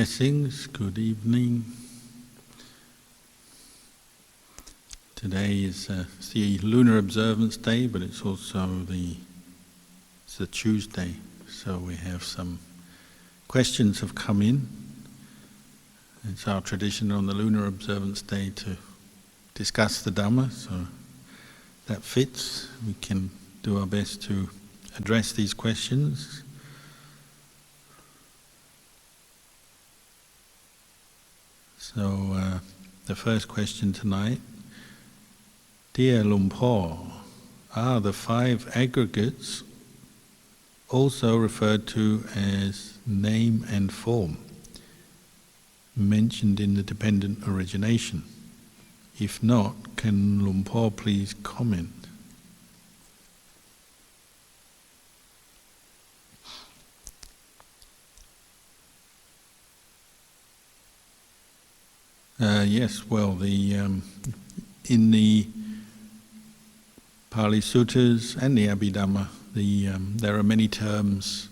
Blessings, good evening. Today is the lunar observance day, but it's also it's a Tuesday, so we have some questions have come in. It's our tradition on the lunar observance day to discuss the Dhamma, so that fits. We can do our best to address these questions. So the first question tonight, Dear Luang Por, are the 5 aggregates also referred to as name and form, mentioned in the dependent origination? If not, can Luang Por please comment? Yes, well, in the Pali Suttas and the Abhidhamma, there are many terms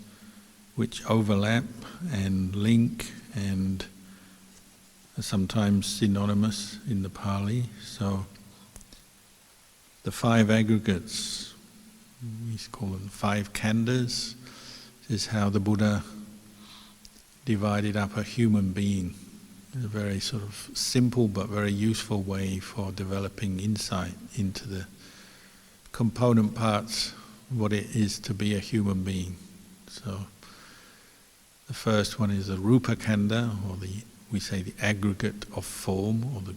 which overlap and link and are sometimes synonymous in the Pali. So the 5 aggregates, we call them 5 khandhas, is how the Buddha divided up a human being. A very sort of simple but very useful way for developing insight into the component parts, what it is to be a human being. So the first one is the rupa khandha, or we say the aggregate of form, or the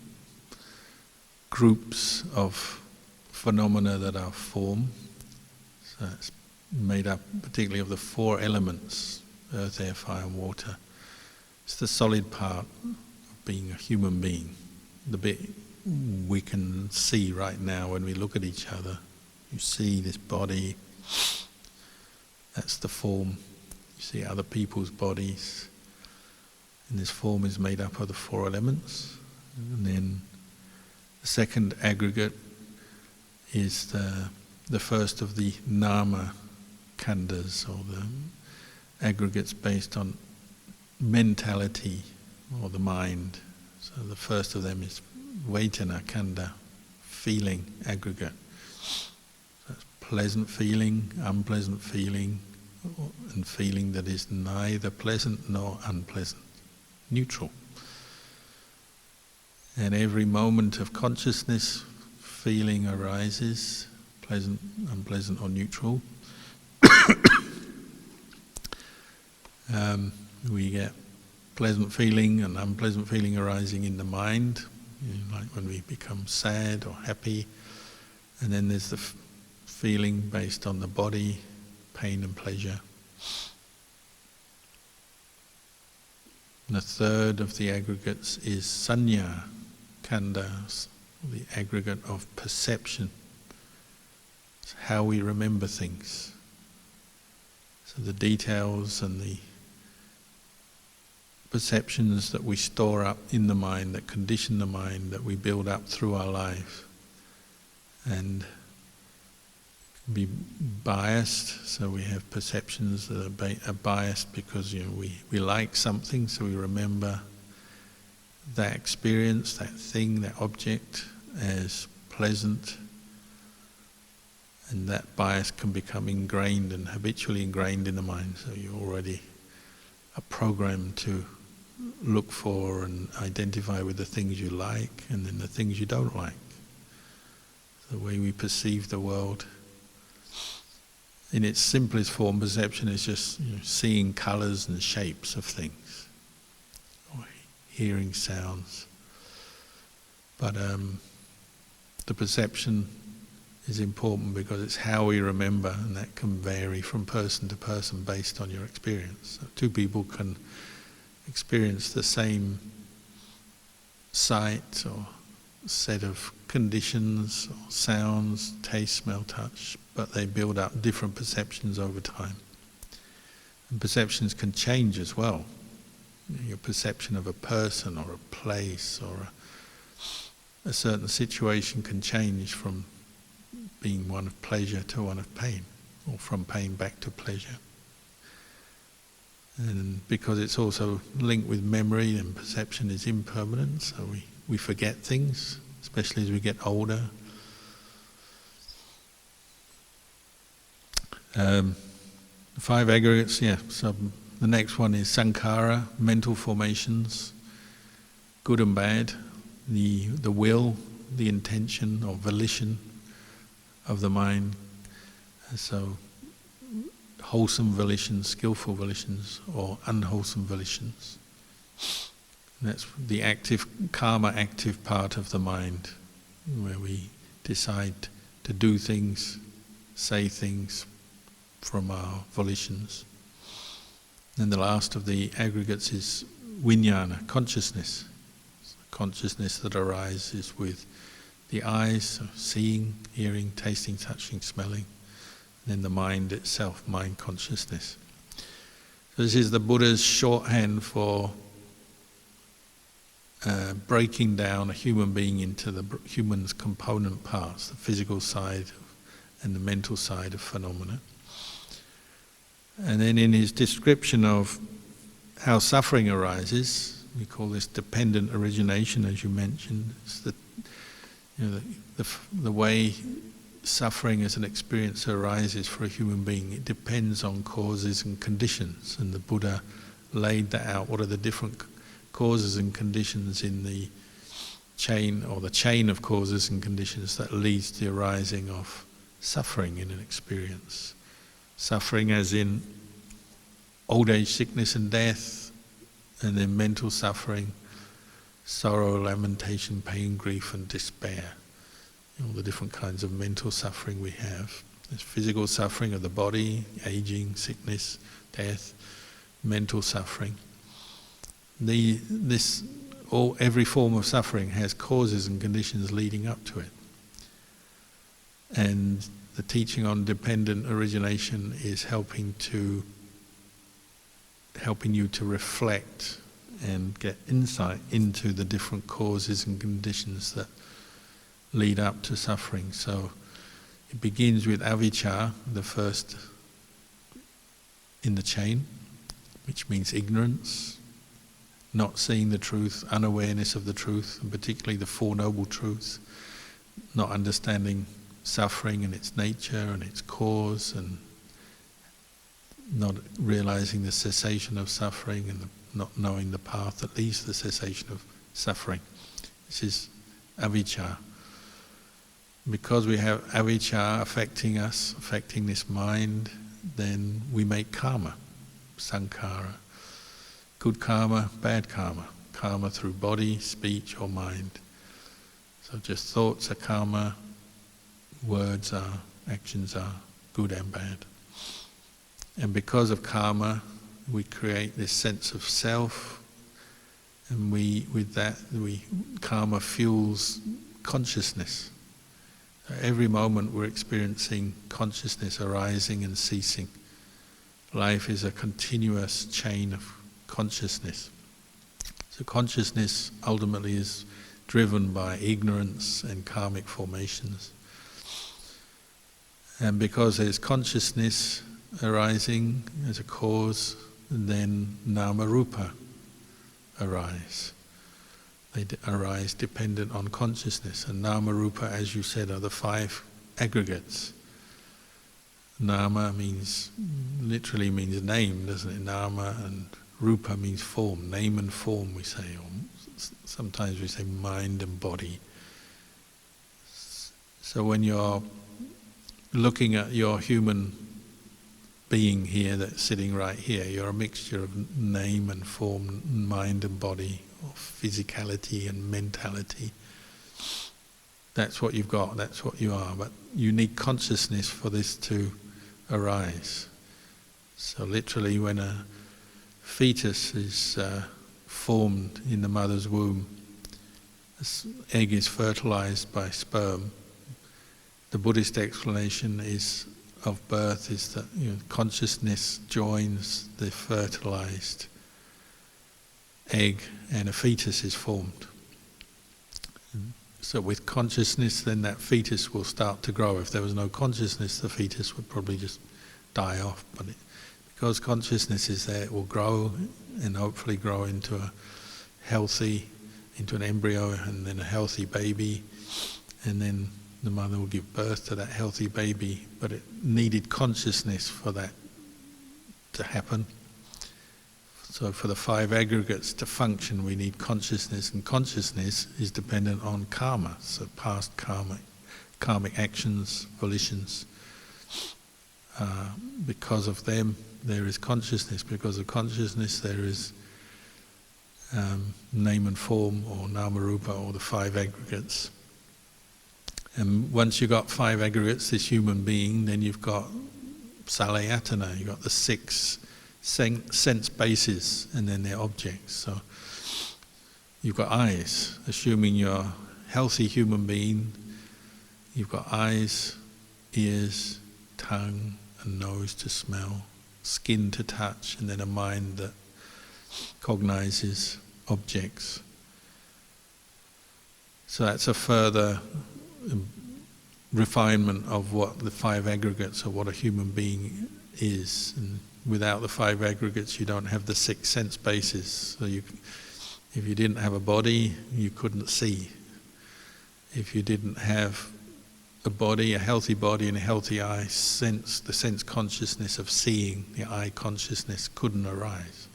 groups of phenomena that are form. So it's made up particularly of the 4 elements, earth, air, fire and water. It's the solid part of being a human being, the bit we can see right now when we look at each other. You see this body, that's the form. You see other people's bodies, and this form is made up of the 4 elements. And then the second aggregate is the first of the nama khandhas, or the aggregates based on mentality or the mind. So the first of them is Vedana khandha, feeling aggregate. So it's pleasant feeling, unpleasant feeling, and feeling that is neither pleasant nor unpleasant, neutral. And every moment of consciousness, feeling arises, pleasant, unpleasant or neutral. We get pleasant feeling and unpleasant feeling arising in the mind, like when we become sad or happy. And then there's the feeling based on the body, pain and pleasure. And the third of the aggregates is sanya khandha, the aggregate of perception. It's how we remember things. So the details and the perceptions that we store up in the mind, that condition the mind, that we build up through our life, and be biased. So we have perceptions that are biased because we like something, so we remember that experience, that thing, that object as pleasant, and that bias can become ingrained and habitually ingrained in the mind. So you already are programmed to look for and identify with the things you like and then the things you don't like. The way we perceive the world in its simplest form, perception is just seeing colours and shapes of things, or hearing sounds. But the perception is important because it's how we remember, and that can vary from person to person based on your experience. So 2 people can experience the same sight or set of conditions or sounds, taste, smell, touch, but they build up different perceptions over time. And perceptions can change as well. Your perception of a person or a place or a certain situation can change from being one of pleasure to one of pain, or from pain back to pleasure. And because it's also linked with memory, and perception is impermanent, so we forget things, especially as we get older. 5 aggregates, yeah. So the next one is Sankara, mental formations, good and bad, the will, the intention or volition of the mind. So wholesome volitions, skillful volitions, or unwholesome volitions. That's the active, karma active part of the mind, where we decide to do things, say things from our volitions. And the last of the aggregates is vijnana, consciousness. Consciousness that arises with the eyes, so seeing, hearing, tasting, touching, smelling. And then the mind itself, mind consciousness. So this is the Buddha's shorthand for breaking down a human being into the human's component parts, the physical side and the mental side of phenomena. And then in his description of how suffering arises, we call this dependent origination, as you mentioned. It's the way suffering as an experience arises for a human being. It depends on causes and conditions, and the Buddha laid that out. What are the different causes and conditions in the chain, or the chain of causes and conditions that leads to the arising of suffering in an experience? Suffering as in old age, sickness and death, and then mental suffering, sorrow, lamentation, pain, grief and despair. All the different kinds of mental suffering we have. There's physical suffering of the body, aging, sickness, death, mental suffering. Every form of suffering has causes and conditions leading up to it. And the teaching on dependent origination is helping you to reflect and get insight into the different causes and conditions that lead up to suffering. So it begins with avijja, the first in the chain, which means ignorance, not seeing the truth, unawareness of the truth, and particularly the Four Noble Truths, not understanding suffering and its nature and its cause, and not realizing the cessation of suffering, and not knowing the path that leads to the cessation of suffering. This is avijja. Because we have avijja affecting us, affecting this mind, then we make karma, sankara. Good karma, bad karma. Karma through body, speech or mind. So just thoughts are karma, words are, actions are good and bad. And because of karma, we create this sense of self, and karma fuels consciousness. Every moment we're experiencing consciousness arising and ceasing. Life is a continuous chain of consciousness. So consciousness ultimately is driven by ignorance and karmic formations. And because there's consciousness arising as a cause, then nama rupa arise. They arise dependent on consciousness. And nama rupa, as you said, are the 5 aggregates. Nama literally means name, doesn't it? Nama, and rupa means form, name and form we say. Or sometimes we say mind and body. So when you're looking at your human being here that's sitting right here, you're a mixture of name and form, mind and body, or physicality and mentality. That's what you've got, that's what you are, but you need consciousness for this to arise. So literally when a fetus is formed in the mother's womb, this egg is fertilized by sperm. The Buddhist explanation of birth is that consciousness joins the fertilized egg and a fetus is formed. So with consciousness, then that fetus will start to grow. If there was no consciousness, the fetus would probably just die off. But because consciousness is there, it will grow and hopefully grow into an embryo and then a healthy baby, and then the mother will give birth to that healthy baby, but it needed consciousness for that to happen. So for the 5 aggregates to function, we need consciousness, and consciousness is dependent on karma, so past karmic actions, volitions. Because of them, there is consciousness. Because of consciousness, there is name and form, or nama rupa, or the 5 aggregates. And once you've got 5 aggregates, this human being, then you've got salayatana, you've got the 6 sense bases, and then their objects. So you've got eyes. Assuming you're a healthy human being, you've got eyes, ears, tongue and nose to smell, skin to touch, and then a mind that cognizes objects. So that's a further refinement of what the 5 aggregates, or what a human being is. And without the 5 aggregates, you don't have the 6 sense bases. So if you didn't have a body, you couldn't see. If you didn't have a body, a healthy body and a healthy eye, the sense consciousness of seeing, the eye consciousness couldn't arise.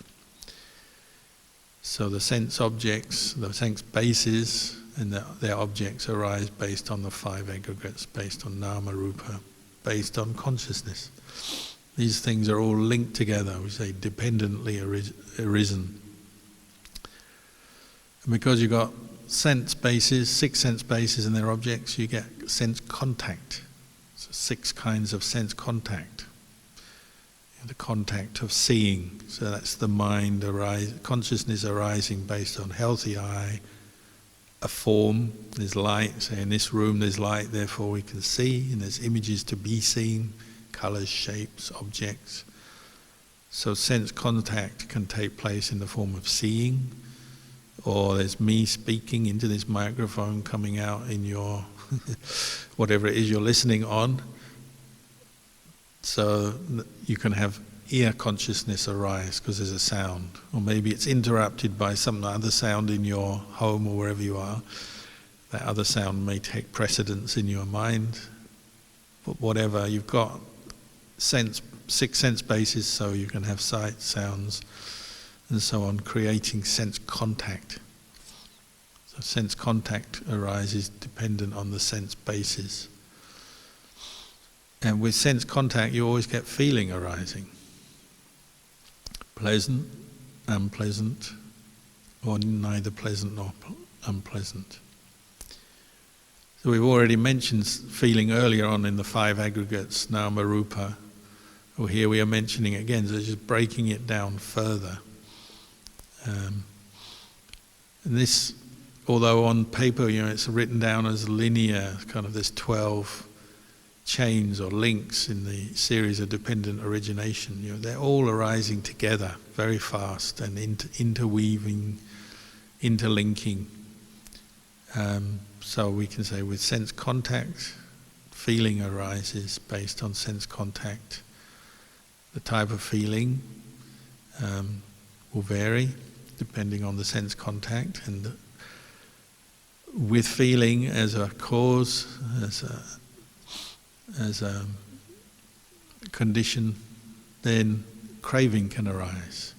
So the sense objects, the sense bases, and their objects arise based on the 5 aggregates, based on nama rupa, based on consciousness. These things are all linked together, we say dependently arisen. And because you've got sense bases, 6 sense bases and their objects, you get sense contact. So 6 kinds of sense contact. The contact of seeing, so that's the mind consciousness arising based on healthy eye, a form, there's light, say in this room there's light, therefore we can see, and there's images to be seen, colours, shapes, objects. So sense contact can take place in the form of seeing, or there's me speaking into this microphone coming out in your whatever it is you're listening on. So you can have ear consciousness arise because there's a sound, or maybe it's interrupted by some other sound in your home or wherever you are. That other sound may take precedence in your mind, but whatever, you've got 6 sense bases, so you can have sight, sounds, and so on, creating sense contact. So sense contact arises dependent on the sense bases. And with sense contact, you always get feeling arising. Pleasant, unpleasant, or neither pleasant nor unpleasant. So we've already mentioned feeling earlier on in the 5 aggregates, nama rupa. Well, here we are mentioning it again, so just breaking it down further. And this, although on paper, it's written down as linear, kind of this 12 chains or links in the series of dependent origination, they're all arising together very fast and interweaving, interlinking. So we can say with sense contact, feeling arises based on sense contact. The type of feeling will vary depending on the sense contact, and with feeling as a cause, as a condition, then craving can arise.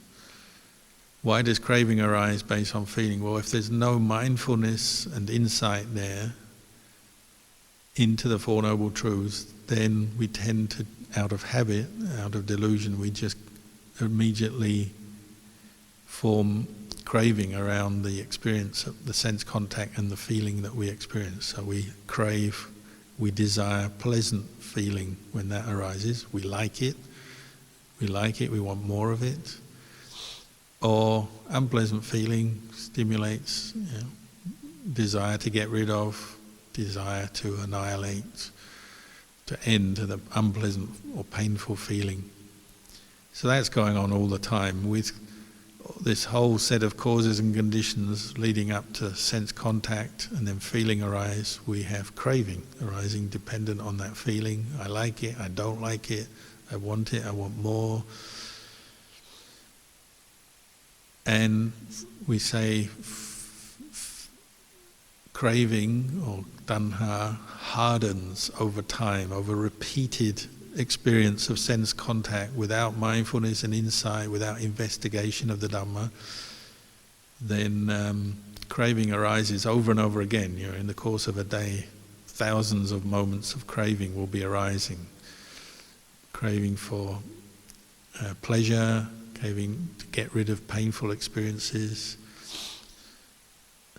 Why does craving arise based on feeling? Well, if there's no mindfulness and insight there into the Four Noble Truths, then we tend to, out of habit, out of delusion, we just immediately form craving around the experience of the sense contact and the feeling that we experience. So we crave, we desire pleasant feeling when that arises. We like it, we want more of it. Or unpleasant feeling stimulates desire to get rid of, desire to annihilate, to end the unpleasant or painful feeling. So that's going on all the time with this whole set of causes and conditions leading up to sense contact and then feeling arise. We have craving arising dependent on that feeling. I like it, I don't like it, I want more. And we say craving or tanha hardens over time, over repeated experience of sense contact without mindfulness and insight, without investigation of the Dhamma. Then craving arises over and over again. In the course of a day, thousands of moments of craving will be arising. Craving for pleasure, craving to get rid of painful experiences,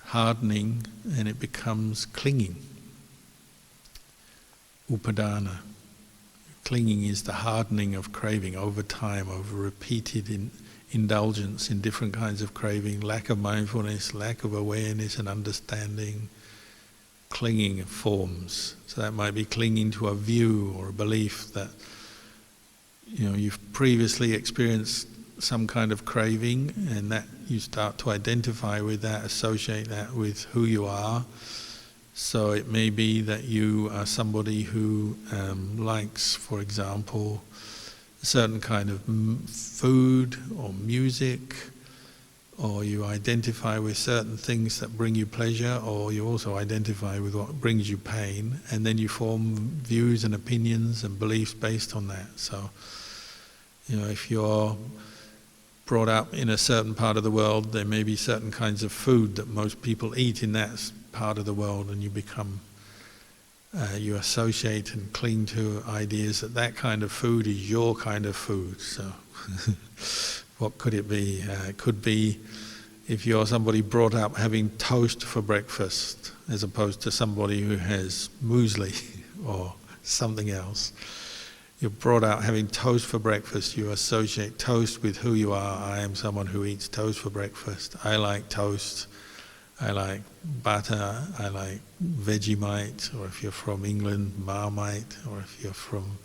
hardening, and it becomes clinging. Upadana. Clinging is the hardening of craving over time, over repeated indulgence in different kinds of craving, lack of mindfulness, lack of awareness and understanding. Clinging forms. So that might be clinging to a view or a belief that you've previously experienced some kind of craving, and that you start to identify with that, associate that with who you are. So it may be that you are somebody who likes, for example, a certain kind of food or music, or you identify with certain things that bring you pleasure, or you also identify with what brings you pain, and then you form views and opinions and beliefs based on that. So, if you're brought up in a certain part of the world, there may be certain kinds of food that most people eat in that part of the world, and you associate and cling to ideas that kind of food is your kind of food. So what could it be? It could be if you're somebody brought up having toast for breakfast as opposed to somebody who has muesli or something else. You're brought up having toast for breakfast, you associate toast with who you are. I am someone who eats toast for breakfast. I like toast. I like butter. I like Vegemite, or if you're from England, Marmite, or if you're from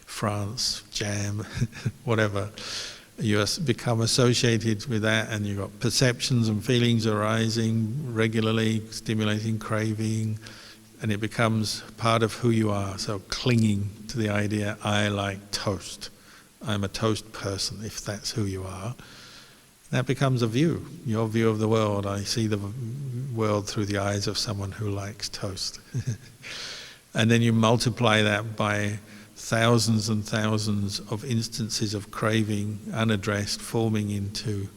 France, jam, whatever. You become associated with that, and you've got perceptions and feelings arising regularly, stimulating craving, and it becomes part of who you are. So clinging to the idea, I like toast. I'm a toast person, if that's who you are. That becomes a view, your view of the world. I see the world through the eyes of someone who likes toast. And then you multiply that by thousands and thousands of instances of craving, unaddressed, forming into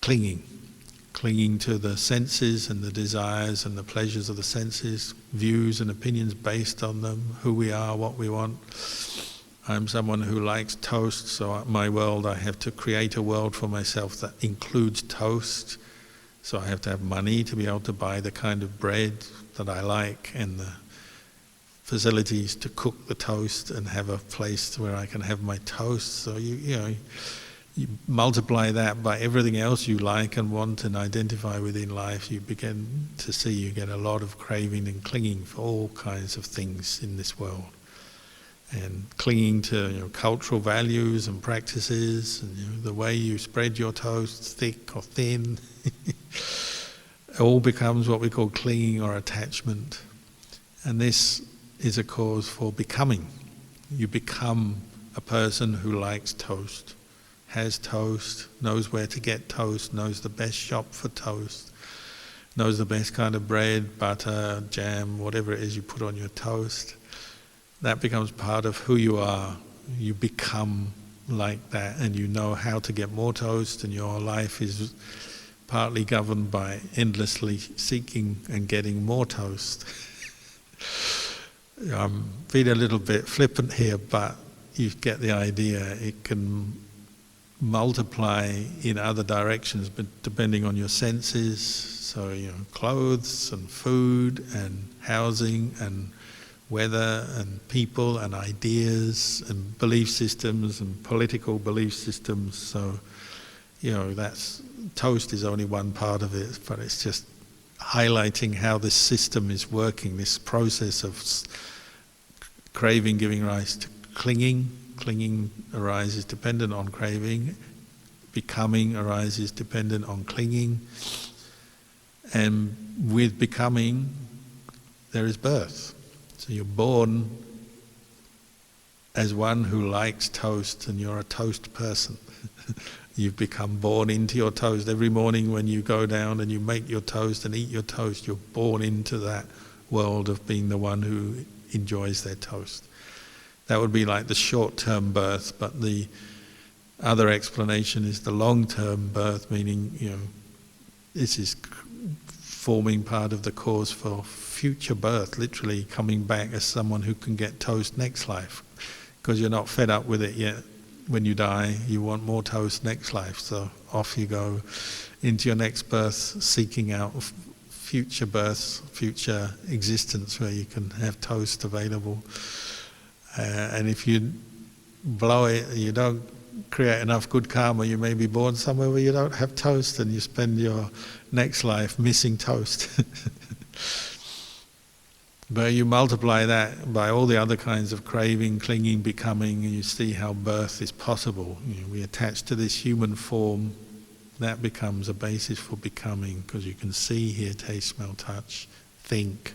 clinging to the senses and the desires and the pleasures of the senses, views and opinions based on them, who we are, what we want. I'm someone who likes toast, so my world, I have to create a world for myself that includes toast. So I have to have money to be able to buy the kind of bread that I like and the facilities to cook the toast and have a place where I can have my toast. So you multiply that by everything else you like and want and identify within life, you begin to see you get a lot of craving and clinging for all kinds of things in this world. And clinging to cultural values and practices, and the way you spread your toast, thick or thin, it all becomes what we call clinging or attachment. And this is a cause for becoming. You become a person who likes toast, has toast, knows where to get toast, knows the best shop for toast, knows the best kind of bread, butter, jam, whatever it is you put on your toast. That becomes part of who you are. You become like that, and you know how to get more toast, and your life is partly governed by endlessly seeking and getting more toast. I'm being a little bit flippant here, but you get the idea. It can multiply in other directions, but depending on your senses. So, clothes and food and housing and weather and people and ideas and belief systems and political belief systems. So, that's toast is only one part of it, but it's just highlighting how this system is working, this process of craving giving rise to clinging. Clinging arises dependent on craving. Becoming arises dependent on clinging. And with becoming, there is birth. So you're born as one who likes toast, and you're a toast person. You've become born into your toast. Every morning when you go down and you make your toast and eat your toast, you're born into that world of being the one who enjoys their toast. That would be like the short-term birth, but the other explanation is the long-term birth, meaning, this is forming part of the cause for future birth, literally coming back as someone who can get toast next life. Because you're not fed up with it yet. When you die, you want more toast next life, so off you go into your next birth, seeking out future births, future existence where you can have toast available. And if you blow it, you don't create enough good karma, you may be born somewhere where you don't have toast, and you spend your next life missing toast. But you multiply that by all the other kinds of craving, clinging, becoming, and you see how birth is possible. We attach to this human form, that becomes a basis for becoming, because you can see, hear, taste, smell, touch, think.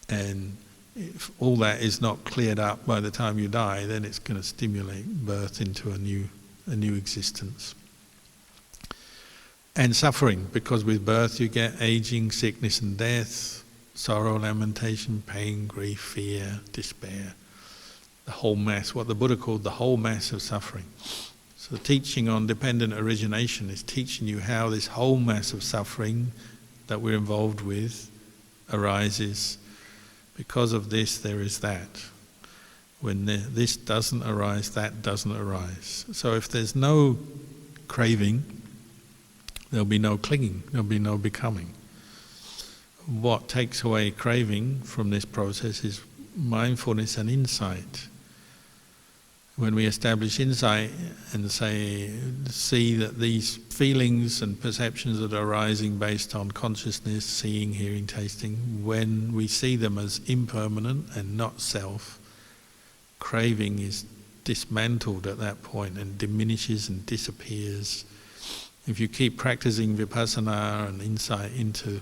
And if all that is not cleared up by the time you die, then it's going to stimulate birth into a new existence. And suffering, because with birth you get aging, sickness and death, sorrow, lamentation, pain, grief, fear, despair. The whole mass, what the Buddha called the whole mass of suffering. So the teaching on dependent origination is teaching you how this whole mass of suffering that we're involved with arises. Because of this, there is that. When this doesn't arise, that doesn't arise. So if there's no craving, there'll be no clinging, there'll be no becoming. What takes away craving from this process is mindfulness and insight. When we establish insight and see that these feelings and perceptions that are arising based on consciousness, seeing, hearing, tasting, when we see them as impermanent and not self, craving is dismantled at that point and diminishes and disappears. If you keep practicing vipassana and insight into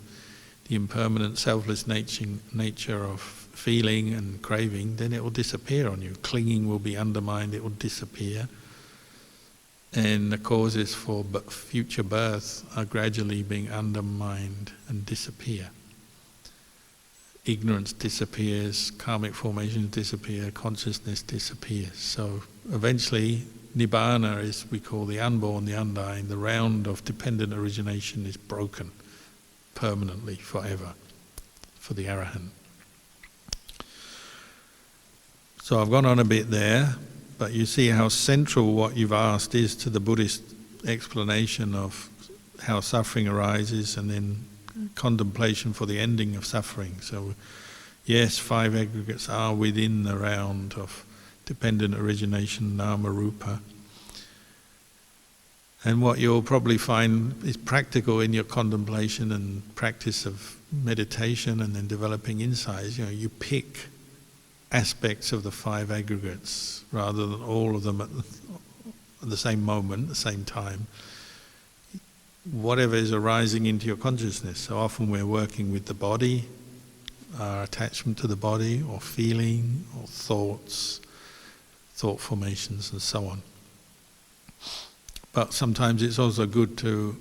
the impermanent, selfless nature of feeling and craving, then it will disappear on you. Clinging will be undermined, it will disappear. And the causes for future birth are gradually being undermined and disappear. Ignorance disappears, karmic formations disappear, consciousness disappears. So eventually, Nibbana is, we call the unborn, the undying, the round of dependent origination is broken. Permanently, forever, for the Arahant. So I've gone on a bit there, but you see how central what you've asked is to the Buddhist explanation of how suffering arises and then contemplation for the ending of suffering. So yes, 5 aggregates are within the round of dependent origination, nama, rupa. And what you'll probably find is practical in your contemplation and practice of meditation and then developing insights. You pick aspects of the 5 aggregates rather than all of them at the same moment, the same time. Whatever is arising into your consciousness. So often we're working with the body, our attachment to the body, or feeling, or thoughts, thought formations and so on. But sometimes it's also good to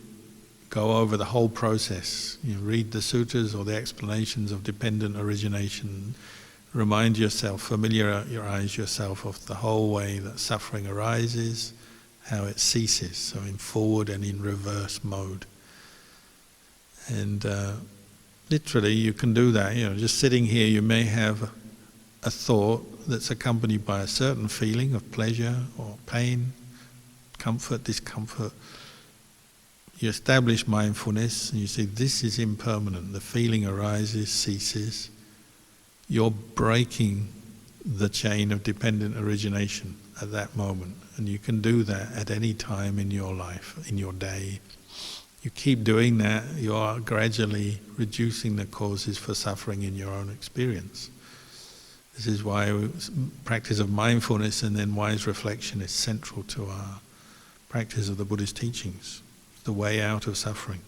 go over the whole process. Read the sutras or the explanations of dependent origination. Remind yourself, familiarize yourself of the whole way that suffering arises, how it ceases, so in forward and in reverse mode. And literally you can do that. Just sitting here, you may have a thought that's accompanied by a certain feeling of pleasure or pain, comfort, discomfort. You establish mindfulness and you see this is impermanent. The feeling arises, ceases. You're breaking the chain of dependent origination at that moment. And you can do that at any time in your life, in your day. You keep doing that, you are gradually reducing the causes for suffering in your own experience. This is why practice of mindfulness and then wise reflection is central to our practice of the Buddhist teachings, the way out of suffering.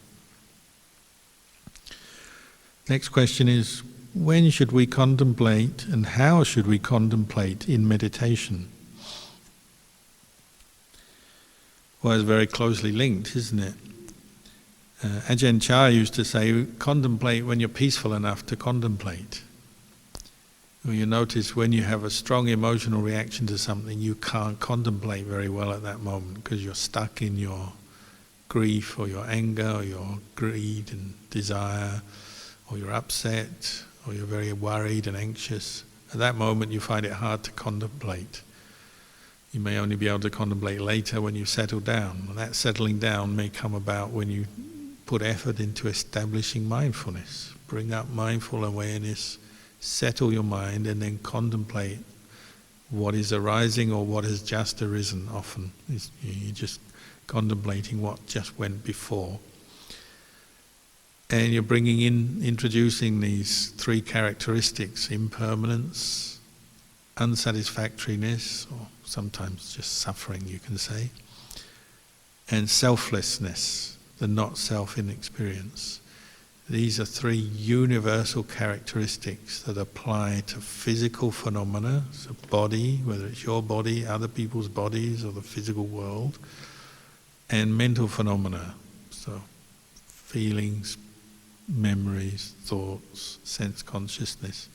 Next question is, when should we contemplate and how should we contemplate in meditation? Well, it's very closely linked, isn't it? Ajahn Chah used to say, contemplate when you're peaceful enough to contemplate. Well, you notice when you have a strong emotional reaction to something, you can't contemplate very well at that moment because you're stuck in your grief or your anger or your greed and desire, or you're upset, or you're very worried and anxious. At that moment you find it hard to contemplate. You may only be able to contemplate later when you settle down. And that settling down may come about when you put effort into establishing mindfulness. Bring up mindful awareness, settle your mind, and then contemplate what is arising or what has just arisen. Often you're just contemplating what just went before. And you're introducing these three characteristics: impermanence, unsatisfactoriness, or sometimes just suffering, you can say, and selflessness, the not-self in experience. These are three universal characteristics that apply to physical phenomena, so body, whether it's your body, other people's bodies, or the physical world, and mental phenomena, so feelings, memories, thoughts, sense consciousness.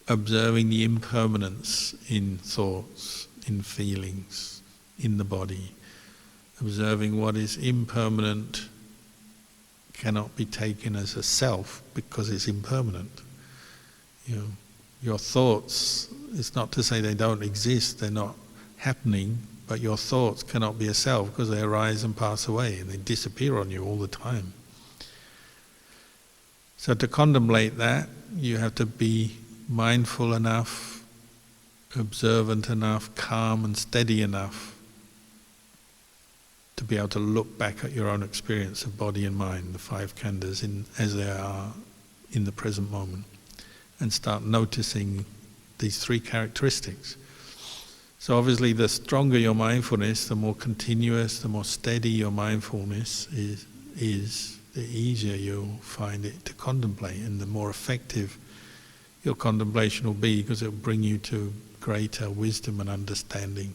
Observing the impermanence in thoughts, in feelings, in the body. Observing what is impermanent cannot be taken as a self because it's impermanent. Your thoughts, it's not to say they don't exist, they're not happening, but your thoughts cannot be a self because they arise and pass away and they disappear on you all the time. So to contemplate that, you have to be mindful enough, observant enough, calm and steady enough to be able to look back at your own experience of body and mind, the five khandhas, as they are in the present moment, and start noticing these three characteristics. So obviously the stronger your mindfulness, the more continuous, the more steady your mindfulness is, the easier you'll find it to contemplate, and the more effective your contemplation will be, because it will bring you to greater wisdom and understanding.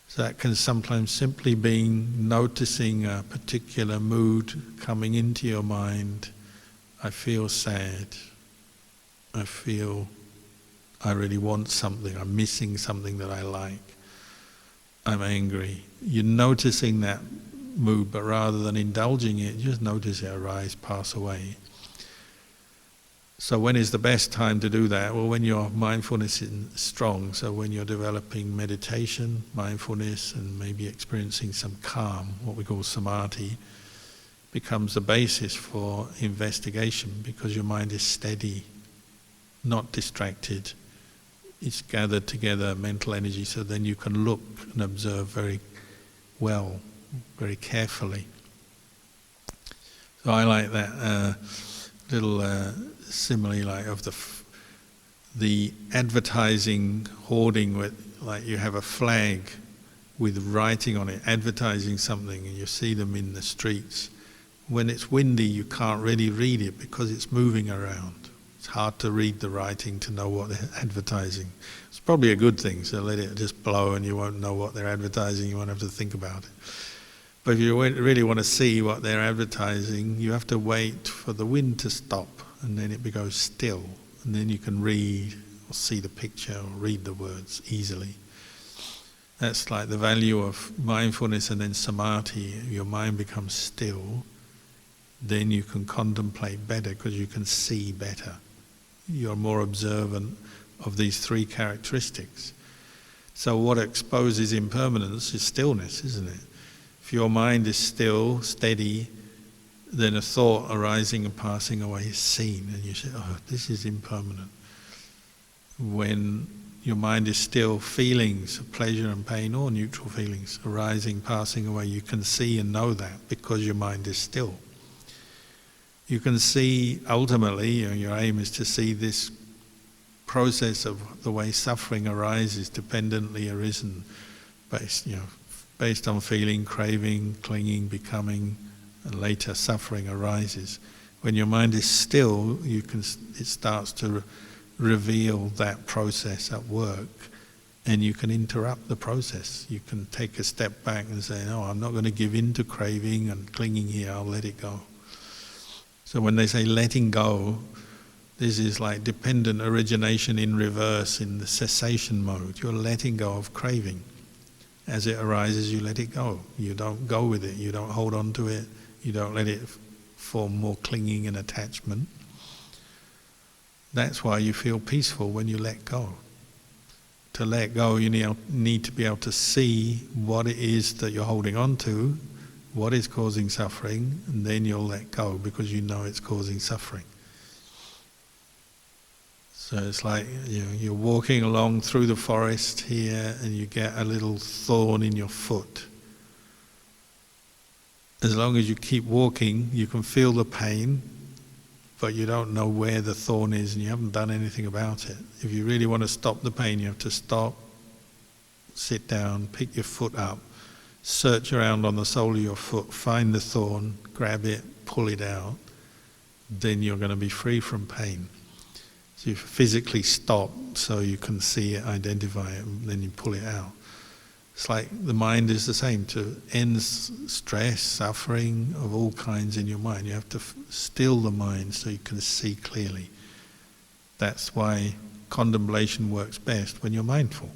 So that can sometimes simply be noticing a particular mood coming into your mind. I feel sad. I feel I really want something. I'm missing something that I like. I'm angry. You're noticing that mood, but rather than indulging it, just notice it arise, pass away. So when is the best time to do that? Well, when your mindfulness is strong. So when you're developing meditation, mindfulness, and maybe experiencing some calm, what we call samadhi, becomes the basis for investigation, because your mind is steady, not distracted. It's gathered together, mental energy, so then you can look and observe very well, very carefully. So I like that little simile, like of the advertising hoarding, with like you have a flag with writing on it, advertising something, and you see them in the streets. When it's windy, you can't really read it because it's moving around. It's hard to read the writing to know what they're advertising. It's probably a good thing, so let it just blow and you won't know what they're advertising, you won't have to think about it. But if you really want to see what they're advertising, you have to wait for the wind to stop, and then it becomes still, and then you can read or see the picture or read the words easily. That's like the value of mindfulness and then samadhi. Your mind becomes still, then you can contemplate better because you can see better. You're more observant of these three characteristics. So what exposes impermanence is stillness, isn't it? If your mind is still, steady, then a thought arising and passing away is seen, and you say, oh, this is impermanent. When your mind is still, feelings of pleasure and pain, or neutral feelings arising, passing away, you can see and know that because your mind is still. You can see, ultimately, your aim is to see this process of the way suffering arises, dependently arisen, based on feeling, craving, clinging, becoming, and later suffering arises. When your mind is still, it starts to reveal that process at work, and you can interrupt the process. You can take a step back and say, no, I'm not going to give in to craving and clinging here, I'll let it go. So when they say letting go, this is like dependent origination in reverse in the cessation mode. You're letting go of craving. As it arises, you let it go. You don't go with it. You don't hold on to it. You don't let it form more clinging and attachment. That's why you feel peaceful when you let go. To let go, you need to be able to see what it is that you're holding on to, what is causing suffering, and then you'll let go because you know it's causing suffering. So it's like you're walking along through the forest here and you get a little thorn in your foot. As long as you keep walking, you can feel the pain, but you don't know where the thorn is and you haven't done anything about it. If you really want to stop the pain, you have to stop, sit down, pick your foot up, search around on the sole of your foot, find the thorn, grab it, pull it out. Then you're going to be free from pain. So you physically stop so you can see it, identify it, and then you pull it out. It's like the mind is the same. To end stress, suffering of all kinds in your mind, you have to still the mind so you can see clearly. That's why contemplation works best when you're mindful.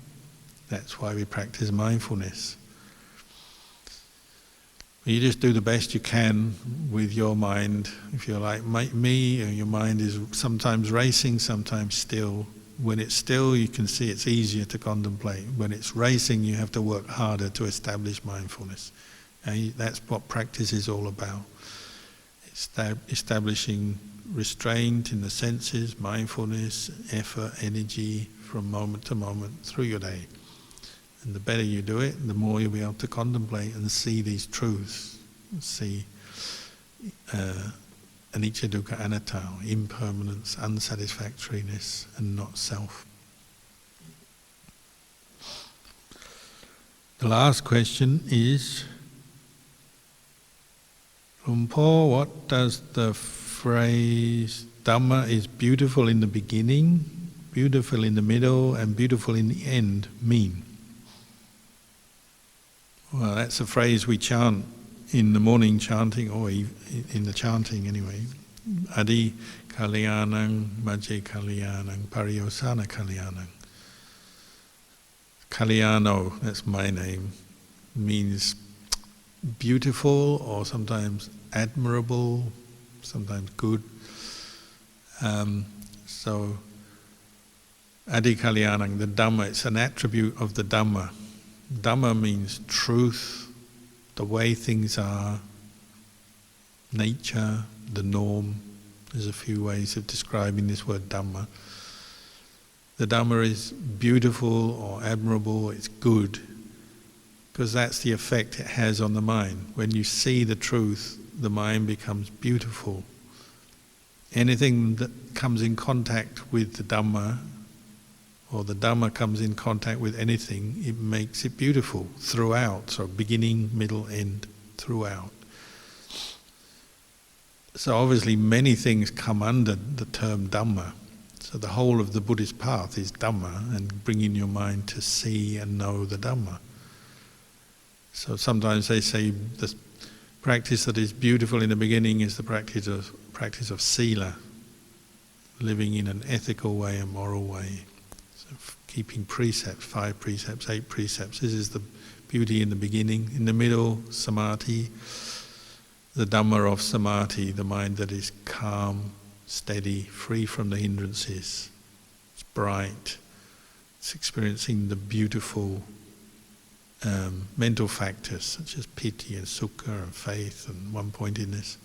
That's why we practice mindfulness. You just do the best you can with your mind. If you're like me, your mind is sometimes racing, sometimes still. When it's still, you can see it's easier to contemplate. When it's racing, you have to work harder to establish mindfulness. And that's what practice is all about. Establishing restraint in the senses, mindfulness, effort, energy from moment to moment through your day. And the better you do it, the more you'll be able to contemplate and see these truths. See anicca, dukkha, anatta, impermanence, unsatisfactoriness, and not self. The last question is, Rumpo, what does the phrase Dhamma is beautiful in the beginning, beautiful in the middle, and beautiful in the end mean? Well, that's a phrase we chant in the morning chanting, or in the chanting anyway. Adi Kalyanang, Majje Kalyanang, Pariyosana Kalyanang. Kalyano, that's my name, means beautiful or sometimes admirable, sometimes good. So Adi Kalyanang, the Dhamma, it's an attribute of the Dhamma. Dhamma means truth, the way things are, nature, the norm. There's a few ways of describing this word Dhamma. The Dhamma is beautiful or admirable, it's good, because that's the effect it has on the mind. When you see the truth, the mind becomes beautiful. Anything that comes in contact with the Dhamma, or the Dhamma comes in contact with anything, it makes it beautiful throughout, so beginning, middle, end, throughout. So obviously many things come under the term Dhamma. So the whole of the Buddhist path is Dhamma, and bringing your mind to see and know the Dhamma. So sometimes they say the practice that is beautiful in the beginning is the practice of sila, living in an ethical way, a moral way. Keeping precepts, 5 precepts, 8 precepts. This is the beauty in the beginning. In the middle, samadhi, the Dhamma of samadhi, the mind that is calm, steady, free from the hindrances. It's bright. It's experiencing the beautiful mental factors such as piti and sukha and faith and one-pointedness.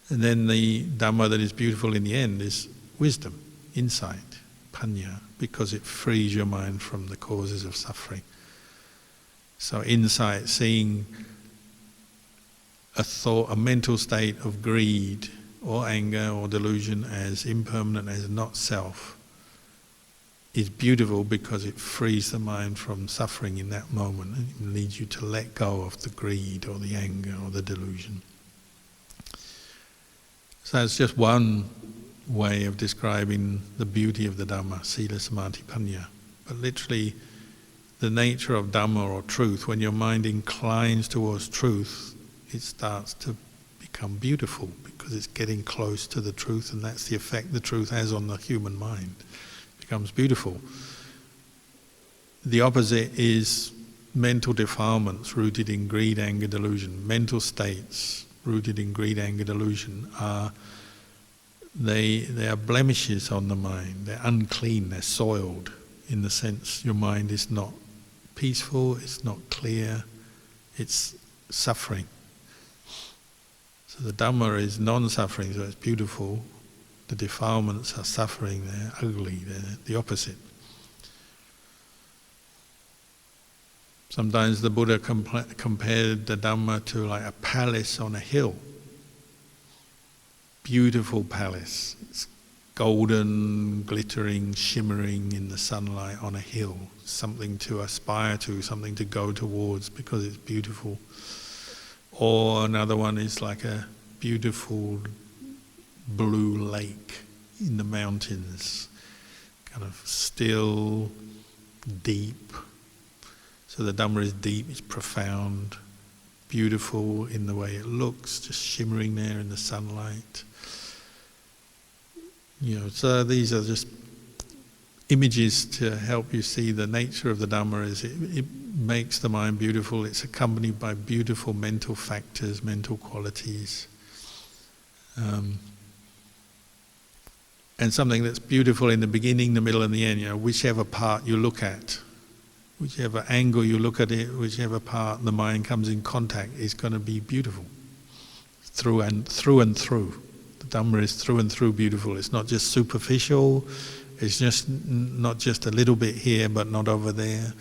And then the Dhamma that is beautiful in the end is wisdom, insight, panya, because it frees your mind from the causes of suffering. So insight, seeing a mental state of greed or anger or delusion as impermanent, as not self, is beautiful because it frees the mind from suffering in that moment and it leads you to let go of the greed or the anger or the delusion. So it's just one way of describing the beauty of the Dhamma, Sila, Samadhi, Panya. But literally, the nature of Dhamma or truth, when your mind inclines towards truth, it starts to become beautiful because it's getting close to the truth, and that's the effect the truth has on the human mind. It becomes beautiful. The opposite is mental defilements rooted in greed, anger, delusion. Mental states rooted in greed, anger, delusion are blemishes on the mind. They're unclean, they're soiled, in the sense your mind is not peaceful, it's not clear, it's suffering. So the Dhamma is non-suffering, so it's beautiful. The defilements are suffering, they're ugly, they're the opposite. Sometimes the Buddha compared the Dhamma to like a palace on a hill. Beautiful palace. It's golden, glittering, shimmering in the sunlight on a hill. Something to aspire to, something to go towards because it's beautiful. Or another one is like a beautiful blue lake in the mountains. Kind of still, deep. So the Dhamma is deep, it's profound, beautiful in the way it looks, just shimmering there in the sunlight. So these are just images to help you see the nature of the Dhamma. It makes the mind beautiful. It's accompanied by beautiful mental factors, mental qualities. And something that's beautiful in the beginning, the middle and the end, whichever part you look at. Whichever angle you look at it, whichever part the mind comes in contact is going to be beautiful. Through and through. The Dhamma is through and through beautiful. It's not just superficial, it's just not just a little bit here but not over there.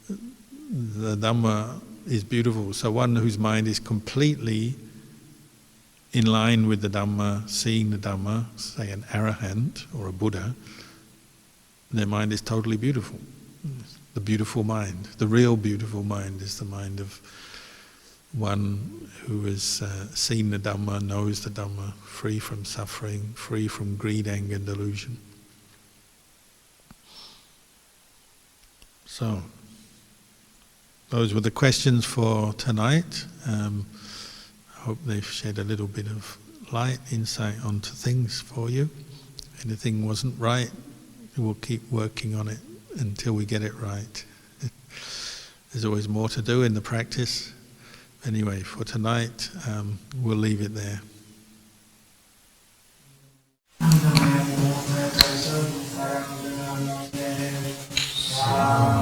The Dhamma is beautiful. So one whose mind is completely in line with the Dhamma, seeing the Dhamma, say an arahant or a Buddha, their mind is totally beautiful. The beautiful mind, the real beautiful mind is the mind of one who has seen the Dhamma, knows the Dhamma, free from suffering, free from greed, anger and delusion. So, those were the questions for tonight. I hope they've shed a little bit of light, insight onto things for you. If anything wasn't right, we'll keep working on it until we get it right. There's always more to do in the practice. Anyway, for tonight, we'll leave it there. Amen.